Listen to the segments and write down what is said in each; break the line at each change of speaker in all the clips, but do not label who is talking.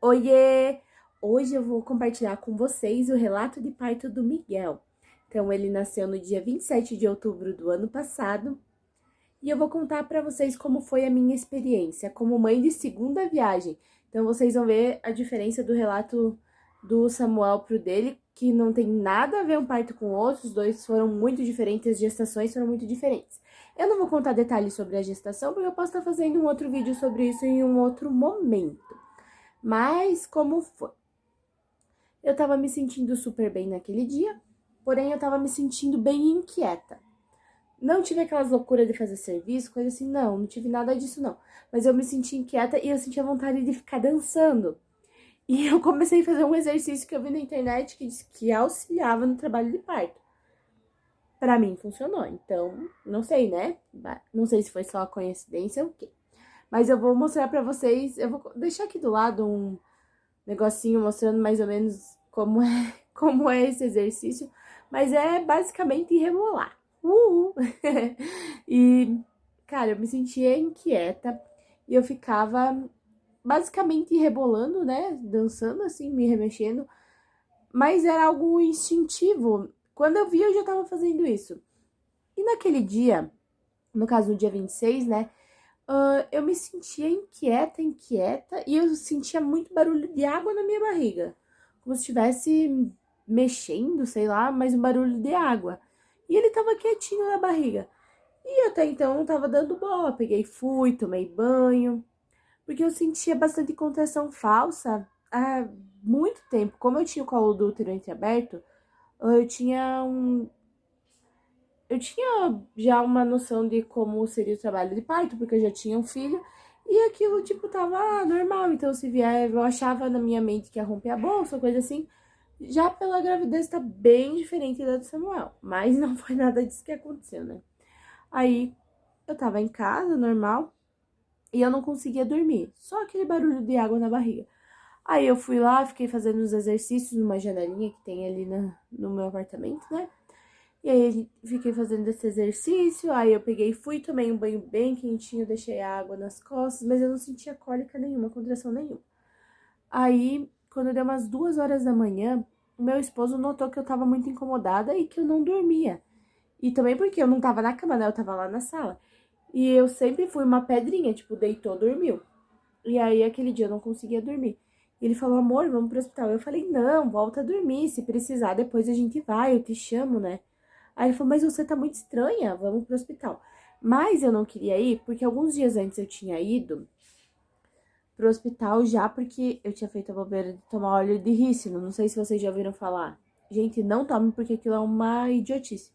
Oiê! Hoje eu vou compartilhar com vocês o relato de parto do Miguel. Então, ele nasceu no dia 27 de outubro do ano passado e eu vou contar para vocês como foi a minha experiência como mãe de segunda viagem. Então, vocês vão ver a diferença do relato do Samuel pro dele, que não tem nada a ver um parto com o outro, os dois foram muito diferentes, as gestações foram muito diferentes. Eu não vou contar detalhes sobre a gestação, porque eu posso estar fazendo um outro vídeo sobre isso em um outro momento. Mas como foi? Eu tava me sentindo super bem naquele dia, porém eu tava me sentindo bem inquieta. Não tive aquelas loucuras de fazer serviço, coisa assim, não tive nada disso não. Mas eu me senti inquieta e eu sentia vontade de ficar dançando. E eu comecei a fazer um exercício que eu vi na internet que disse que auxiliava no trabalho de parto. Pra mim funcionou, então não sei, né? Não sei se foi só coincidência ou o quê. Mas eu vou mostrar pra vocês, eu vou deixar aqui do lado um negocinho mostrando mais ou menos como é esse exercício, mas é basicamente rebolar. E, cara, eu me sentia inquieta e eu ficava basicamente rebolando, né, dançando assim, me remexendo, mas era algo instintivo. Quando eu vi, eu já tava fazendo isso. E naquele dia, no caso no dia 26, né, eu me sentia inquieta, e eu sentia muito barulho de água na minha barriga. Como se estivesse mexendo, sei lá, mas um barulho de água. E ele tava quietinho na barriga. E até então não tava dando bola. Peguei, fui, tomei banho. Porque eu sentia bastante contração falsa há muito tempo. Como eu tinha o colo do útero entreaberto, eu tinha um, eu tinha já uma noção de como seria o trabalho de parto, porque eu já tinha um filho, e aquilo, tipo, tava normal. Então, se vier, eu achava na minha mente que ia romper a bolsa, coisa assim. Já pela gravidez tá bem diferente da do Samuel, mas não foi nada disso que aconteceu, né? Aí, eu tava em casa, normal, e eu não conseguia dormir, só aquele barulho de água na barriga. Aí eu fui lá, fiquei fazendo os exercícios numa janelinha que tem ali no meu apartamento, né? E aí fiquei fazendo esse exercício, aí eu peguei e fui, tomei um banho bem quentinho, deixei a água nas costas, mas eu não sentia cólica nenhuma, contração nenhuma. Aí, quando deu umas 2 horas da manhã, o meu esposo notou que eu tava muito incomodada e que eu não dormia. E também porque eu não tava na cama, né? Eu tava lá na sala. E eu sempre fui uma pedrinha, tipo, deitou, dormiu. E aí, aquele dia eu não conseguia dormir. Ele falou, amor, vamos pro hospital. Eu falei, não, volta a dormir, se precisar, depois a gente vai, eu te chamo, né? Aí ele falou, mas você tá muito estranha, vamos pro hospital. Mas eu não queria ir, porque alguns dias antes eu tinha ido pro hospital já, porque eu tinha feito a bobeira de tomar óleo de rícino. Não sei se vocês já ouviram falar. Gente, não tome, porque aquilo é uma idiotice.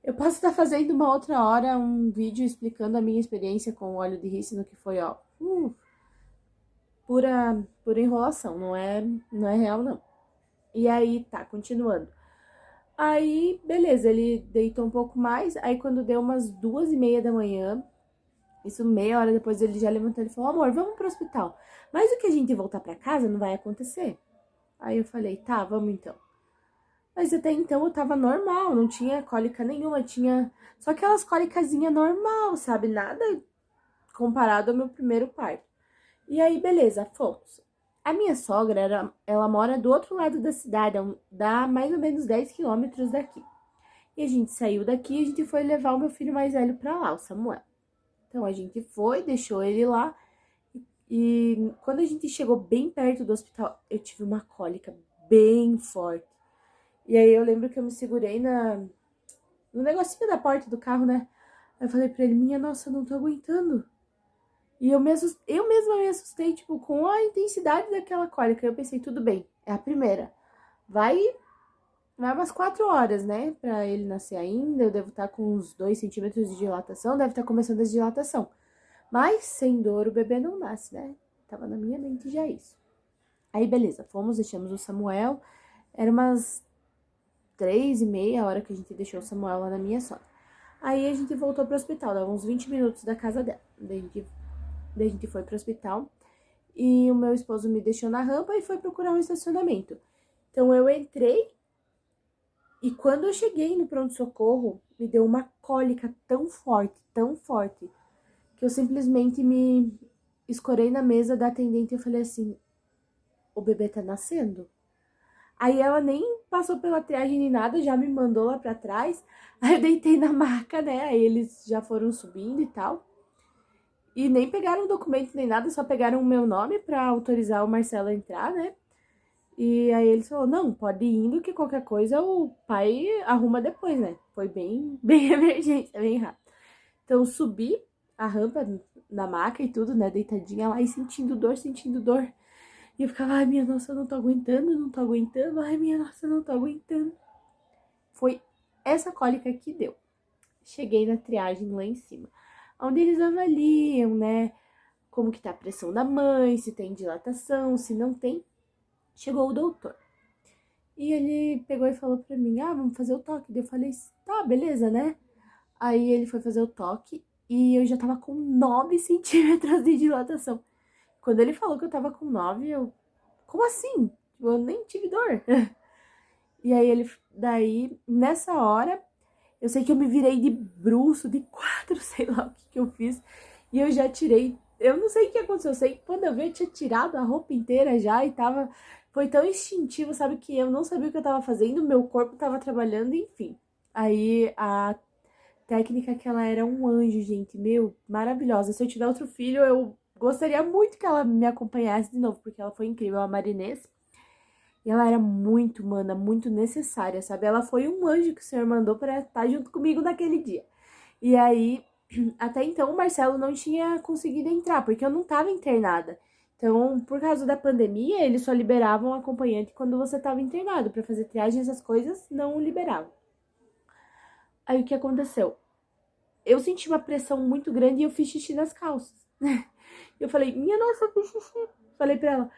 Eu posso estar fazendo uma outra hora um vídeo explicando a minha experiência com o óleo de rícino, que foi, ó, pura enrolação, não é real, não. E aí, tá, continuando. Aí, beleza, ele deitou um pouco mais. Aí, quando deu umas 2h30 da manhã, isso meia hora depois, ele já levantou e falou, amor, vamos pro hospital. Mas o que a gente voltar pra casa não vai acontecer. Aí eu falei, tá, vamos então. Mas até então eu tava normal, não tinha cólica nenhuma, tinha só aquelas cólicazinhas normal, sabe? Nada comparado ao meu primeiro parto. E aí, beleza, fomos. A minha sogra, ela mora do outro lado da cidade, dá mais ou menos 10 quilômetros daqui. E a gente saiu daqui e a gente foi levar o meu filho mais velho pra lá, o Samuel. Então a gente foi, deixou ele lá. E quando a gente chegou bem perto do hospital, eu tive uma cólica bem forte. E aí eu lembro que eu me segurei no negocinho da porta do carro, né? Aí eu falei pra ele, minha nossa, eu não tô aguentando. E eu mesma me assustei, tipo, com a intensidade daquela cólica. Eu pensei, tudo bem, é a primeira. Vai umas 4 horas, né? Pra ele nascer ainda. Eu devo estar com uns 2 centímetros de dilatação. Deve estar começando a dilatação. Mas sem dor o bebê não nasce, né? Tava na minha mente já isso. Aí, beleza. Fomos, deixamos o Samuel. Era umas 3h30 a hora que a gente deixou o Samuel lá na minha sogra. Aí a gente voltou pro hospital. Dava uns 20 minutos da casa dela. Daí a gente foi pro hospital. E o meu esposo me deixou na rampa e foi procurar um estacionamento. Então eu entrei. E quando eu cheguei no pronto-socorro, me deu uma cólica tão forte, que eu simplesmente me escorei na mesa da atendente e eu falei assim, o bebê tá nascendo. Aí ela nem passou pela triagem nem nada, já me mandou lá pra trás. Aí eu deitei na maca, né? Aí eles já foram subindo e tal. E nem pegaram documento nem nada, só pegaram o meu nome pra autorizar o Marcelo a entrar, né? E aí ele falou, não, pode ir indo que qualquer coisa o pai arruma depois, né? Foi bem, bem emergência, bem rápido. Então eu subi a rampa na maca e tudo, né? Deitadinha lá e sentindo dor, sentindo dor. E eu ficava, ai minha nossa, eu não tô aguentando, não tô aguentando, ai minha nossa, eu não tô aguentando. Foi essa cólica que deu. Cheguei na triagem lá em cima, onde eles avaliam, né? Como que tá a pressão da mãe, se tem dilatação, se não tem. Chegou o doutor. E ele pegou e falou pra mim, vamos fazer o toque. Daí eu falei, tá, beleza, né? Aí ele foi fazer o toque e eu já tava com 9 centímetros de dilatação. Quando ele falou que eu tava com 9, eu... Como assim? Eu nem tive dor. E aí daí, nessa hora, eu sei que eu me virei de bruço, de quatro, sei lá o que eu fiz. E eu já tirei, eu não sei o que aconteceu, eu sei que quando eu vi eu tinha tirado a roupa inteira já e tava... Foi tão instintivo, sabe, que eu não sabia o que eu tava fazendo, meu corpo tava trabalhando, enfim. Aí a técnica que ela era um anjo, gente, meu, maravilhosa. Se eu tiver outro filho, eu gostaria muito que ela me acompanhasse de novo, porque ela foi incrível, a Marinês. E ela era muito humana, muito necessária, sabe? Ela foi um anjo que o Senhor mandou para estar junto comigo naquele dia. E aí, até então, o Marcelo não tinha conseguido entrar, porque eu não estava internada. Então, por causa da pandemia, eles só liberavam o acompanhante quando você estava internado. Para fazer triagem, essas coisas, não liberavam. Aí, o que aconteceu? Eu senti uma pressão muito grande e eu fiz xixi nas calças. Eu falei, minha nossa, eu fiz xixi. Falei pra ela.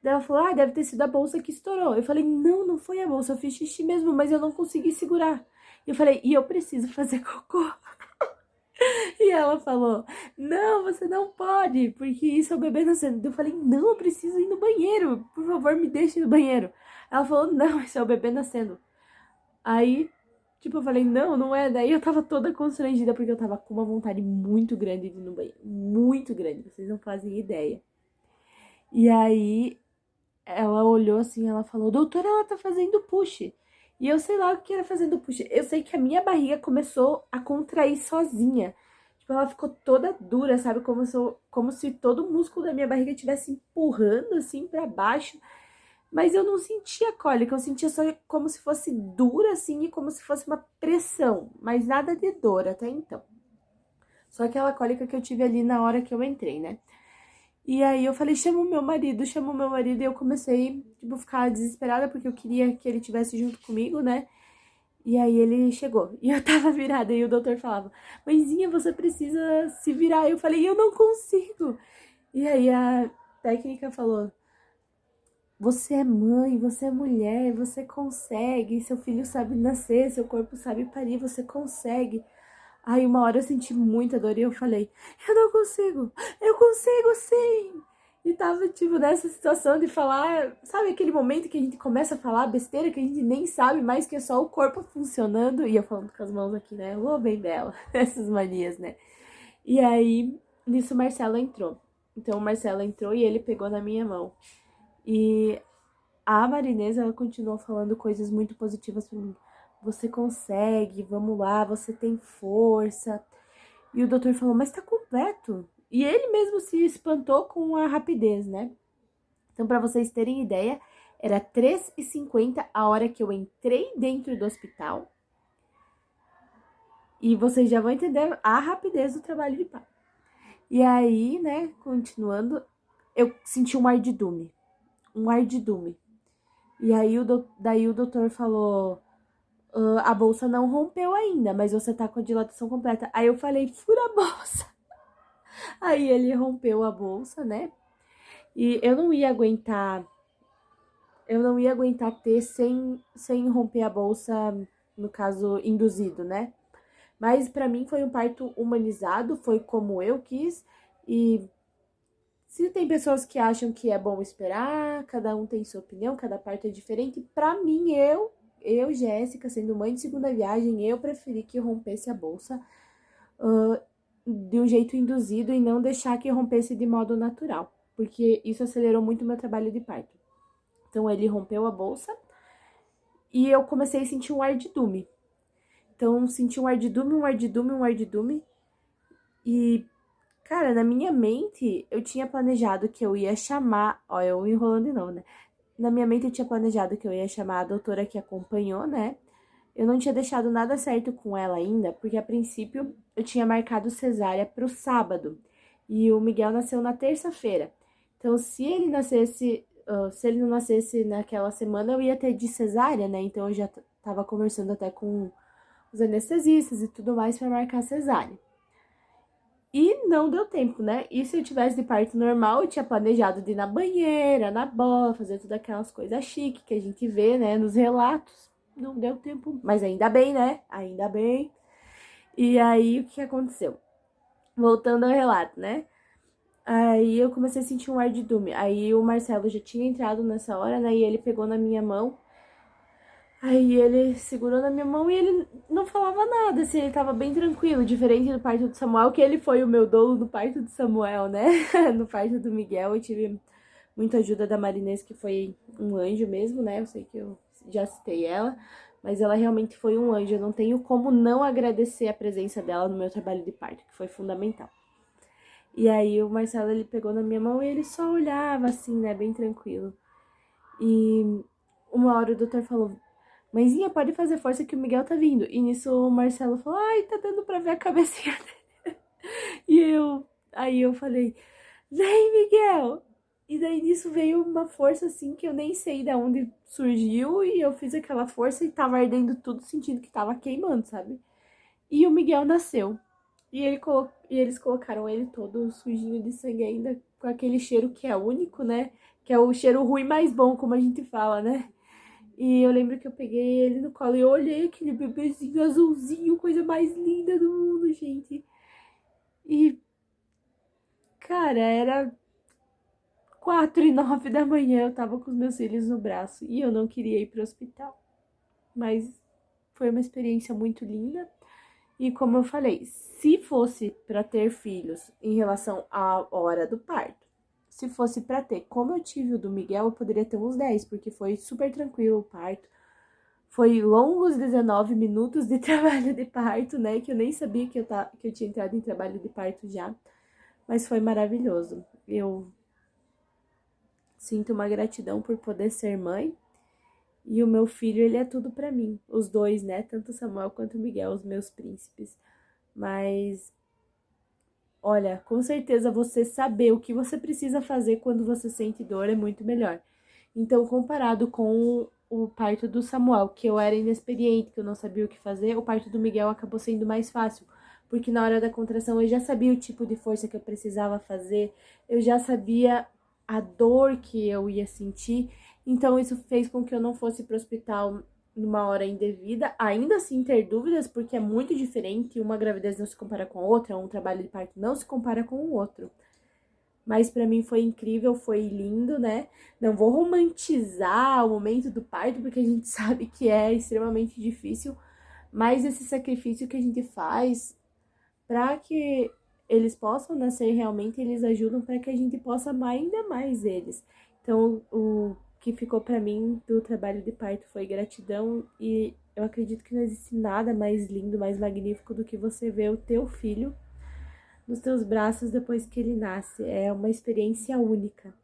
Daí ela falou, deve ter sido a bolsa que estourou. Eu falei, não, não foi a bolsa, eu fiz xixi mesmo, mas eu não consegui segurar. E eu falei, e eu preciso fazer cocô. E ela falou, não, você não pode, porque isso é o bebê nascendo. Eu falei, não, eu preciso ir no banheiro, por favor, me deixe no banheiro. Ela falou, não, isso é o bebê nascendo. Aí, tipo, eu falei, não, não é. Daí eu tava toda constrangida, porque eu tava com uma vontade muito grande de ir no banheiro. Muito grande, vocês não fazem ideia. E aí, ela olhou assim, ela falou, doutora, ela tá fazendo push. E eu sei lá o que era fazendo push. Eu sei que a minha barriga começou a contrair sozinha. Tipo, ela ficou toda dura, sabe? Como se todo o músculo da minha barriga estivesse empurrando assim pra baixo. Mas eu não sentia cólica, eu sentia só como se fosse dura assim e como se fosse uma pressão. Mas nada de dor até então. Só aquela cólica que eu tive ali na hora que eu entrei, né? E aí eu falei, chama o meu marido, e eu comecei, tipo, ficar desesperada, porque eu queria que ele estivesse junto comigo, né? E aí ele chegou, e eu tava virada, e o doutor falava, mãezinha, você precisa se virar. Eu falei, eu não consigo. E aí a técnica falou, você é mãe, você é mulher, você consegue, seu filho sabe nascer, seu corpo sabe parir, você consegue. Aí uma hora eu senti muita dor e eu falei, eu não consigo, eu consigo sim. E tava, tipo, nessa situação de falar, sabe aquele momento que a gente começa a falar besteira que a gente nem sabe mais que é só o corpo funcionando? E eu falando com as mãos aqui, né? Ô, bem bela, essas manias, né? E aí, nisso o Marcelo entrou. Então o Marcelo entrou e ele pegou na minha mão. E a Marinês, ela continuou falando coisas muito positivas pra mim. Você consegue, vamos lá, você tem força. E o doutor falou, mas tá completo. E ele mesmo se espantou com a rapidez, né? Então, pra vocês terem ideia, era 3h50 a hora que eu entrei dentro do hospital. E vocês já vão entender a rapidez do trabalho de parto. E aí, né, continuando, eu senti um ar de dume. Um ar de dume. E aí, daí o doutor falou, a bolsa não rompeu ainda, mas você tá com a dilatação completa. Aí eu falei, fura a bolsa. Aí ele rompeu a bolsa, né? E eu não ia aguentar ter sem romper a bolsa, no caso, induzido, né? Mas pra mim foi um parto humanizado, foi como eu quis. E se tem pessoas que acham que é bom esperar, cada um tem sua opinião, cada parto é diferente. Pra mim, Jéssica, sendo mãe de segunda viagem, eu preferi que rompesse a bolsa de um jeito induzido e não deixar que rompesse de modo natural, porque isso acelerou muito o meu trabalho de parto. Então ele rompeu a bolsa e eu comecei a sentir um ar de dume. Então senti um ar de dume, um ar de dume, um ar de dume. E, cara, na minha mente eu tinha planejado que eu ia chamar, ó, eu enrolando de novo, né? Na minha mente eu tinha planejado que eu ia chamar a doutora que acompanhou, né? Eu não tinha deixado nada certo com ela ainda, porque a princípio eu tinha marcado cesárea pro sábado. E o Miguel nasceu na terça-feira. Então, se ele não nascesse naquela semana, eu ia ter de cesárea, né? Então eu já tava conversando até com os anestesistas e tudo mais para marcar cesárea. E não deu tempo, né? E se eu tivesse de parto normal, eu tinha planejado de ir na banheira, na bola, fazer todas aquelas coisas chiques que a gente vê, né, nos relatos. Não deu tempo, mas ainda bem, né? Ainda bem. E aí, o que aconteceu? Voltando ao relato, né? Aí eu comecei a sentir um ar de dume. Aí o Marcelo já tinha entrado nessa hora, né? E ele pegou na minha mão. Aí ele segurou na minha mão e ele não falava nada, assim, ele tava bem tranquilo, diferente do parto do Samuel, que ele foi o meu dolo no parto do Samuel, né? No parto do Miguel eu tive muita ajuda da Marinês, que foi um anjo mesmo, né? Eu sei que eu já citei ela, mas ela realmente foi um anjo. Eu não tenho como não agradecer a presença dela no meu trabalho de parto, que foi fundamental. E aí o Marcelo, ele pegou na minha mão e ele só olhava assim, né, bem tranquilo. E uma hora o doutor falou: Mãezinha, pode fazer força que o Miguel tá vindo. E nisso o Marcelo falou: ai, tá dando pra ver a cabecinha dele. Aí eu falei: vem, Miguel! E daí nisso veio uma força assim que eu nem sei de onde surgiu. E eu fiz aquela força e tava ardendo tudo, sentindo que tava queimando, sabe? E o Miguel nasceu. E eles colocaram ele todo sujinho de sangue ainda, com aquele cheiro que é único, né? Que é o cheiro ruim mais bom, como a gente fala, né? E eu lembro que eu peguei ele no colo e eu olhei aquele bebezinho azulzinho, coisa mais linda do mundo, gente. E, cara, era 4h09 da manhã, eu tava com os meus filhos no braço e eu não queria ir pro hospital. Mas foi uma experiência muito linda. E como eu falei, se fosse para ter filhos em relação à hora do parto, se fosse para ter, como eu tive o do Miguel, eu poderia ter uns 10, porque foi super tranquilo o parto. Foi longos 19 minutos de trabalho de parto, né? Que eu nem sabia que eu tinha entrado em trabalho de parto já. Mas foi maravilhoso. Eu sinto uma gratidão por poder ser mãe. E o meu filho, ele é tudo pra mim. Os dois, né? Tanto o Samuel quanto o Miguel, os meus príncipes. Mas, olha, com certeza você saber o que você precisa fazer quando você sente dor é muito melhor. Então, comparado com o parto do Samuel, que eu era inexperiente, que eu não sabia o que fazer, o parto do Miguel acabou sendo mais fácil. Porque na hora da contração eu já sabia o tipo de força que eu precisava fazer, eu já sabia a dor que eu ia sentir. Então, isso fez com que eu não fosse para o hospital numa hora indevida, ainda assim ter dúvidas, porque é muito diferente, uma gravidez não se compara com a outra, um trabalho de parto não se compara com o outro. Mas pra mim foi incrível, foi lindo, né? Não vou romantizar o momento do parto, porque a gente sabe que é extremamente difícil, mas esse sacrifício que a gente faz para que eles possam nascer realmente, eles ajudam para que a gente possa amar ainda mais eles. Então, o que ficou para mim do trabalho de parto foi gratidão, e eu acredito que não existe nada mais lindo, mais magnífico do que você ver o teu filho nos teus braços depois que ele nasce. É uma experiência única.